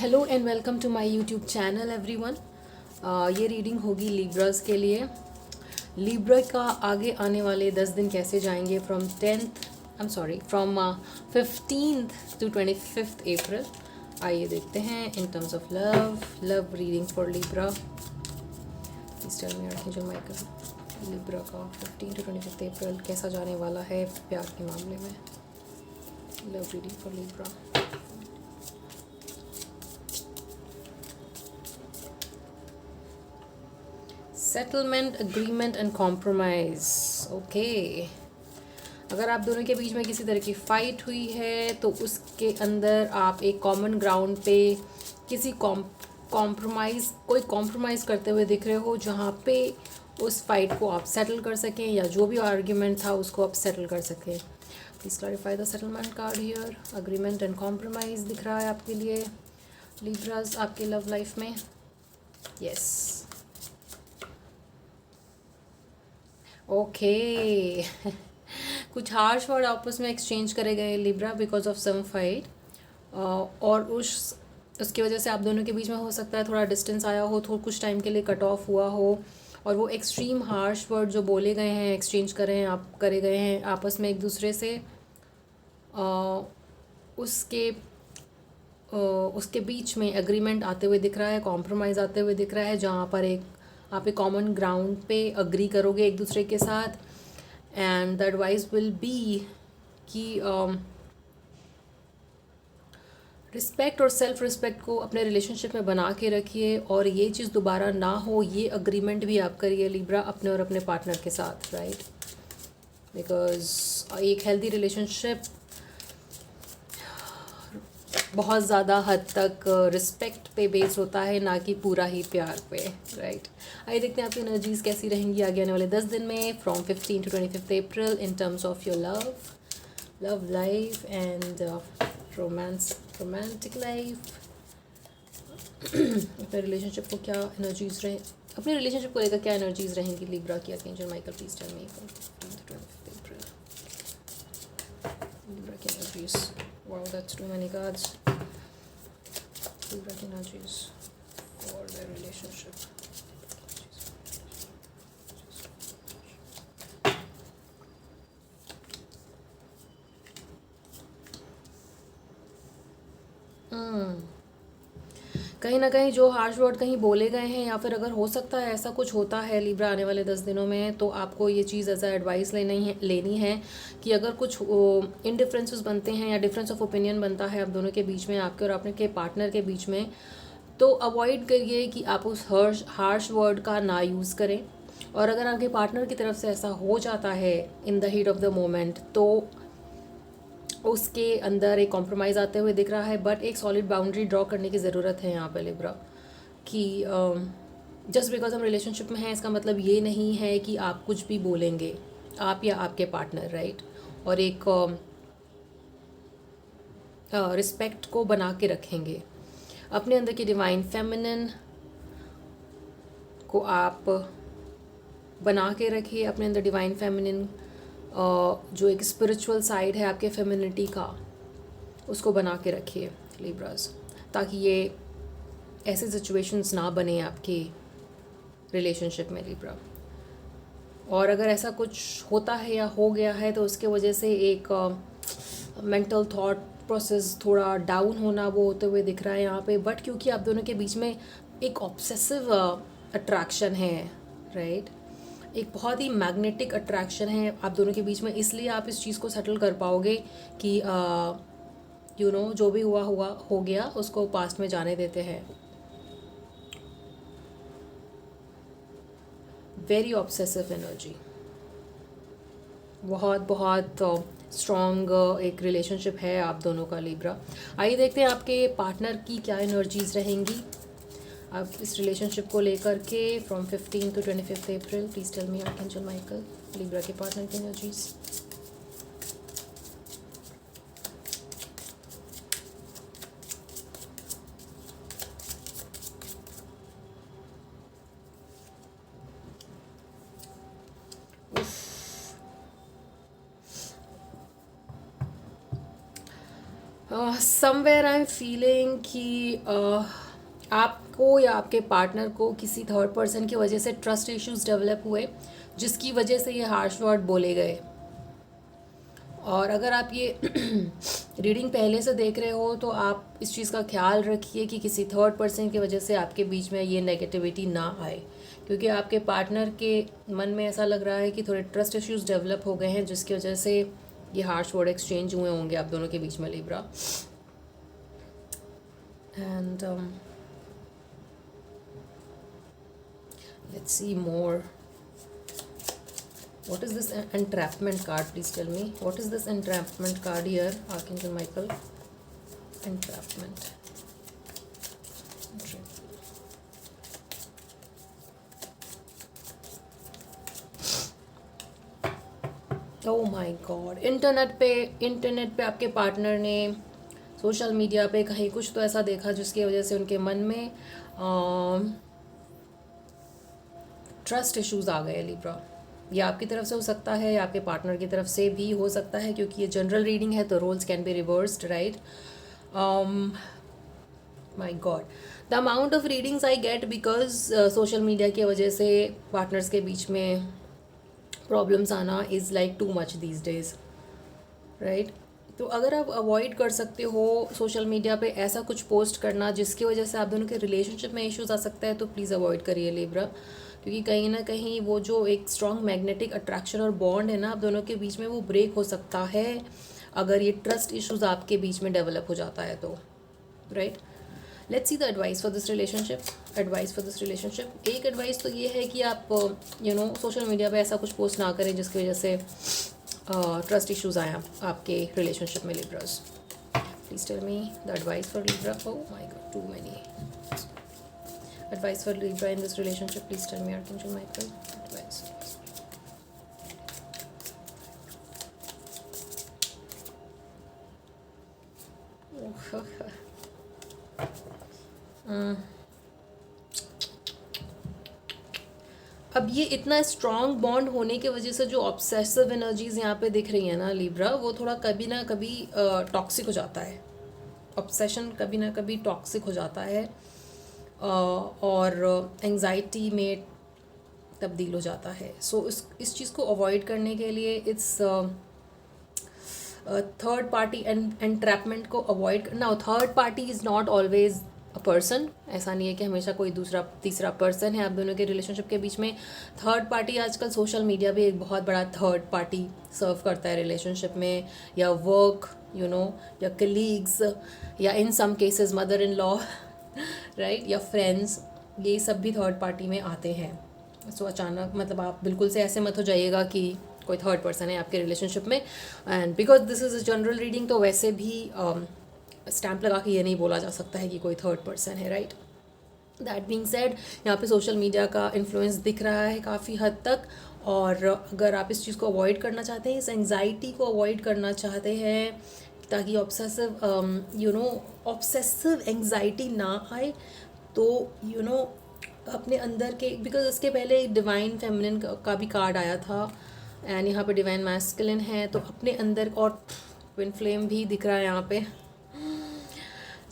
Hello and welcome to my YouTube channel everyone. ये reading होगी Libras के लिए। लिब्रा का आगे आने वाले 10 दिन कैसे जाएंगे फ्रॉम 15th टू 25th अप्रैल। आइए देखते हैं in terms of love reading for Libra. Please tell me archangel Michael, Libra का 15 टू 25th अप्रैल कैसा जाने वाला है प्यार के मामले में। Love reading for Libra. Settlement, agreement and compromise. Okay, अगर आप दोनों के बीच में किसी तरह की फ़ाइट हुई है तो उसके अंदर आप एक कॉमन ग्राउंड पे किसी कोई कॉम्प्रोमाइज़ करते हुए दिख रहे हो, जहाँ पे उस फाइट को आप सेटल कर सकें या जो भी आर्ग्यूमेंट था उसको आप सेटल कर सकें। Please clarify the settlement card here. Agreement and compromise दिख रहा है आपके लिए लिब्रास आपके लव लाइफ में। यस, ओके कुछ हार्श वर्ड आपस में एक्सचेंज करे गए Libra because of some fight, और उसकी वजह से आप दोनों के बीच में हो सकता है थोड़ा डिस्टेंस आया हो, थोड़ा कुछ टाइम के लिए कट ऑफ हुआ हो, और वो एक्सट्रीम हार्श वर्ड जो बोले गए हैं, एक्सचेंज करे गए हैं आपस में एक दूसरे से, उसके उसके बीच में एग्रीमेंट आते हुए दिख रहा है, कॉम्प्रोमाइज़ आते हुए दिख रहा है, जहाँ पर आप एक कॉमन ग्राउंड पे अग्री करोगे एक दूसरे के साथ। And the advice will be कि रिस्पेक्ट और सेल्फ रिस्पेक्ट को अपने रिलेशनशिप में बना के रखिए, और ये चीज़ दोबारा ना हो ये अग्रीमेंट भी आप करिए लिब्रा अपने और अपने पार्टनर के साथ, राइट। बिकॉज एक हेल्दी रिलेशनशिप बहुत ज़्यादा हद तक रिस्पेक्ट पे बेस होता है, ना कि पूरा ही प्यार पे, राइट। आइए देखते हैं आपकी एनर्जीज़ कैसी रहेंगी आगे आने वाले 10 दिन में from 15 to 25th April in terms of your love life and romantic life. अपने रिलेशनशिप को क्या एनर्जीज़ रहे अपने रिलेशनशिप को लेकर क्या एनर्जीज़ रहेंगी लिब्रा की archangel Michael, please tell me from 15 to 25th April Libra की energies. Wow, that's too many cards. Libra energies for their relationship. कहीं ना कहीं जो हार्श वर्ड कहीं बोले गए हैं, या फिर अगर हो सकता है ऐसा कुछ होता है लिब्रा आने वाले 10 दिनों में, तो आपको ये चीज़ एज अ एडवाइस लेनी है कि अगर कुछ इनडिफरेंसेस बनते हैं या डिफरेंस ऑफ ओपिनियन बनता है आप दोनों के बीच में, आपके और आपके पार्टनर के बीच में, तो अवॉइड करिए कि आप उस हार्श वर्ड का ना यूज़ करें। और अगर आपके पार्टनर की तरफ से ऐसा हो जाता है in the heat of the moment, तो उसके अंदर एक कॉम्प्रोमाइज़ आते हुए दिख रहा है, बट एक सॉलिड बाउंड्री ड्रॉ करने की ज़रूरत है यहाँ पे लिब्रा कि जस्ट बिकॉज हम रिलेशनशिप में हैं इसका मतलब ये नहीं है कि आप कुछ भी बोलेंगे, आप या आपके पार्टनर, राइट। और एक रिस्पेक्ट को बना के रखेंगे। अपने अंदर की डिवाइन फेमिनिन को आप बना के रखिए, अपने अंदर डिवाइन फेमिनिन जो एक स्पिरिचुअल साइड है आपके फेमिनिटी का, उसको बना के रखिए लिब्रास, ताकि ये ऐसे सिचुएशंस ना बने आपकी रिलेशनशिप में लिब्रा। और अगर ऐसा कुछ होता है या हो गया है तो उसके वजह से एक मेंटल थॉट प्रोसेस थोड़ा डाउन होना वो होते हुए दिख रहा है यहाँ पे, बट क्योंकि आप दोनों के बीच में एक ऑब्सेसिव अट्रैक्शन है, राइट, एक बहुत ही मैग्नेटिक अट्रैक्शन है आप दोनों के बीच में, इसलिए आप इस चीज़ को सेटल कर पाओगे कि जो भी हुआ हो गया उसको पास्ट में जाने देते हैं। वेरी ऑब्सेसिव एनर्जी, बहुत बहुत स्ट्रॉन्ग एक रिलेशनशिप है आप दोनों का लिब्रा। आइए देखते हैं आपके पार्टनर की क्या एनर्जीज रहेंगी आप इस रिलेशनशिप को लेकर के from 15 to 25th April. Please tell me archangel Michael, Libra के पार्टनर की energies. Somewhere I am feeling कि आपको या आपके पार्टनर को किसी थर्ड पर्सन की वजह से ट्रस्ट इश्यूज डेवलप हुए, जिसकी वजह से ये हार्श वर्ड बोले गए। और अगर आप ये रीडिंग पहले से देख रहे हो तो आप इस चीज़ का ख्याल रखिए कि किसी थर्ड पर्सन की वजह से आपके बीच में ये नेगेटिविटी ना आए, क्योंकि आपके पार्टनर के मन में ऐसा लग रहा है कि थोड़े ट्रस्ट इश्यूज डेवलप हो गए हैं, जिसकी वजह से ये हार्श वर्ड एक्सचेंज हुए होंगे आप दोनों के बीच में, Libra. And let's see more. What is this entrapment card? Please tell me. What is this entrapment card here, Archangel Michael? Entrapment. Oh my God. Internet पे आपके पार्टनर ने सोशल मीडिया पे कहीं कुछ तो ऐसा देखा जिसकी वजह से उनके मन में ट्रस्ट इश्यूज आ गए, लिब्रा। या आपकी तरफ से हो सकता है या आपके पार्टनर की तरफ से भी हो सकता है, क्योंकि ये जनरल रीडिंग है तो roles can be reversed, right. My God, the amount of readings I get because social media की वजह से पार्टनर्स के बीच में प्रॉब्लम्स आना is like too much these days, right. तो अगर आप अवॉइड कर सकते हो सोशल मीडिया पे ऐसा कुछ पोस्ट करना जिसकी वजह से आप दोनों के रिलेशनशिप में इश्यूज आ सकता है, तो प्लीज़ अवॉइड करिए, लिब्रा। क्योंकि कहीं ना कहीं वो जो एक स्ट्रॉन्ग मैग्नेटिक अट्रैक्शन और बॉन्ड है ना आप दोनों के बीच में, वो ब्रेक हो सकता है अगर ये ट्रस्ट इश्यूज आपके बीच में डेवलप हो जाता है तो, right. Let's see the advice for this relationship. एक एडवाइस तो ये है कि आप सोशल मीडिया पे ऐसा कुछ पोस्ट ना करें जिसकी वजह से ट्रस्ट इश्यूज आया आपके रिलेशनशिप में, Libras. Please tell me the advice for Libra. Oh my God, too many advice for Libra in this relationship. Please tell me, Archangel Michael, advice. अब ये इतना स्ट्रॉन्ग बॉन्ड होने की वजह से जो ऑब्सेसिव एनर्जीज यहाँ पे दिख रही है ना, लिब्रा, वो थोड़ा कभी ना कभी टॉक्सिक हो जाता है। ऑब्सेशन कभी ना कभी टॉक्सिक हो जाता है और एंजाइटी में तब्दील हो जाता है। सो इस चीज़ को अवॉइड करने के लिए इट्स थर्ड पार्टी एंट्रैपमेंट को अवॉइड करना। Third party is not always a person, ऐसा नहीं है कि हमेशा कोई दूसरा तीसरा पर्सन है आप दोनों के रिलेशनशिप के बीच में। थर्ड पार्टी आजकल सोशल मीडिया पे एक बहुत बड़ा थर्ड पार्टी सर्व करता है रिलेशनशिप में, या वर्क या कलीग्स, या in some cases mother in law, right, या फ्रेंड्स, ये सब भी थर्ड पार्टी में आते हैं। सो अचानक मतलब आप बिल्कुल से ऐसे मत हो जाइएगा कि कोई थर्ड पर्सन है आपके रिलेशनशिप में। And because this is a general reading, तो वैसे भी स्टैम्प लगा के ये नहीं बोला जा सकता है कि कोई थर्ड पर्सन है, राइट। दैट बीइंग सेड, यहाँ पे सोशल मीडिया का इन्फ्लुएंस दिख रहा है काफ़ी हद तक, और अगर आप इस चीज़ को अवॉइड करना चाहते हैं, इस एंग्जाइटी को अवॉइड करना चाहते हैं ताकि ऑब्सेसिव एंग्जाइटी ना आए, तो अपने अंदर के, बिकॉज इसके पहले डिवाइन फेमिनिन का भी कार्ड आया था एंड यहाँ पे डिवाइन मैस्कुलिन है, तो अपने अंदर, और ट्विन फ्लेम भी दिख रहा है यहाँ पे।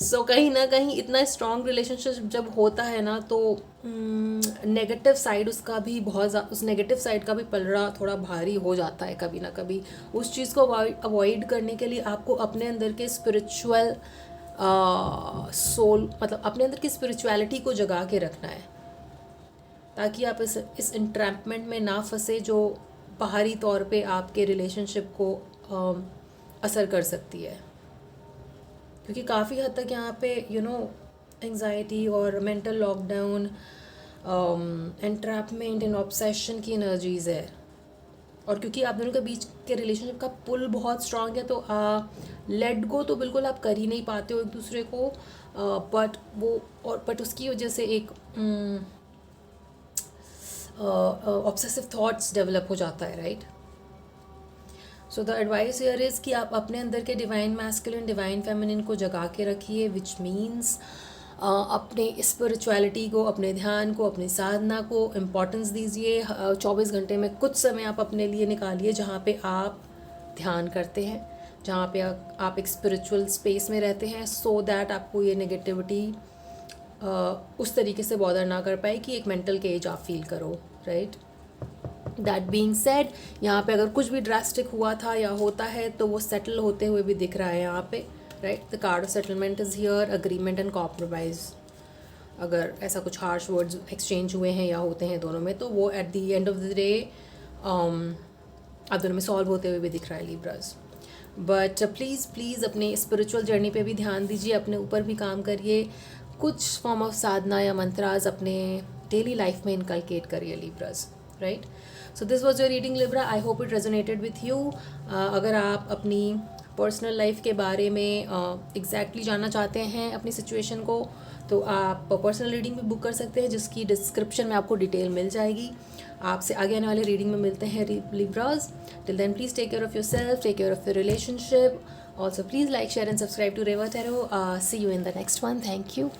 सो कहीं ना कहीं इतना स्ट्रॉन्ग रिलेशनशिप जब होता है ना, तो नेगेटिव साइड उसका भी उस नेगेटिव साइड का भी पलड़ा थोड़ा भारी हो जाता है कभी ना कभी। उस चीज़ को अवॉइड करने के लिए आपको अपने अंदर के स्पिरिचुअल सोल, मतलब अपने अंदर की स्पिरिचुअलिटी को जगा के रखना है, ताकि आप इस इंट्रैपमेंट में ना फंसे जो बाहरी तौर पे आपके रिलेशनशिप को असर कर सकती है। क्योंकि काफ़ी हद तक यहाँ पे एंग्जाइटी और mental lockdown, entrapment and obsession की एनर्जीज़ है। और क्योंकि आप दोनों के बीच के रिलेशनशिप का पुल बहुत स्ट्रांग है, तो लेट गो तो बिल्कुल आप कर ही नहीं पाते हो एक दूसरे को, बट उसकी वजह से एक ऑब्सेसिव थॉट्स डेवलप हो जाता है, right. So the advice here is कि आप अपने अंदर के डिवाइन मैस्कुलिन डिवाइन फेमिनिन को जगा के रखिए, विच मीन्स अपने स्पिरिचुअलिटी को, अपने ध्यान को, अपनी साधना को इम्पोर्टेंस दीजिए। 24 घंटे में कुछ समय आप अपने लिए निकालिए जहाँ पे आप ध्यान करते हैं, जहाँ पे आप एक स्पिरिचुअल स्पेस में रहते हैं, सो दैट आपको ये नेगेटिविटी उस तरीके से बॉदर ना कर पाए कि एक मेंटल केज आप फील करो, राइट। दैट बीइंग सेड, यहाँ पे अगर कुछ भी ड्रास्टिक हुआ था या होता है तो वो सेटल होते हुए भी दिख रहा है यहाँ पे, right. The card of settlement is here, agreement and compromise. अगर ऐसा कुछ हार्श वर्ड्स एक्सचेंज हुए हैं या होते हैं दोनों में, तो वो at the end of the day आप दोनों में सॉल्व होते हुए भी दिख रहा है लिब्रास। बट प्लीज़ अपने स्पिरिचुअल जर्नी पे भी ध्यान दीजिए, अपने ऊपर भी काम करिए, कुछ फॉर्म ऑफ साधना या मंत्रास अपने डेली लाइफ में इनकलकेट करिए Libras, right. So this was your reading Libra, I hope it resonated with you. अगर आप अपनी पर्सनल लाइफ के बारे में एग्जैक्टली जानना चाहते हैं अपनी सिचुएशन को, तो आप पर्सनल रीडिंग भी बुक कर सकते हैं, जिसकी डिस्क्रिप्शन में आपको डिटेल मिल जाएगी। आपसे आगे आने वाले रीडिंग में मिलते हैं Libras. Till then please take care of your self, take care of your relationship. Also please like, share and subscribe to Reva Tarot. See you in the next one. Thank you.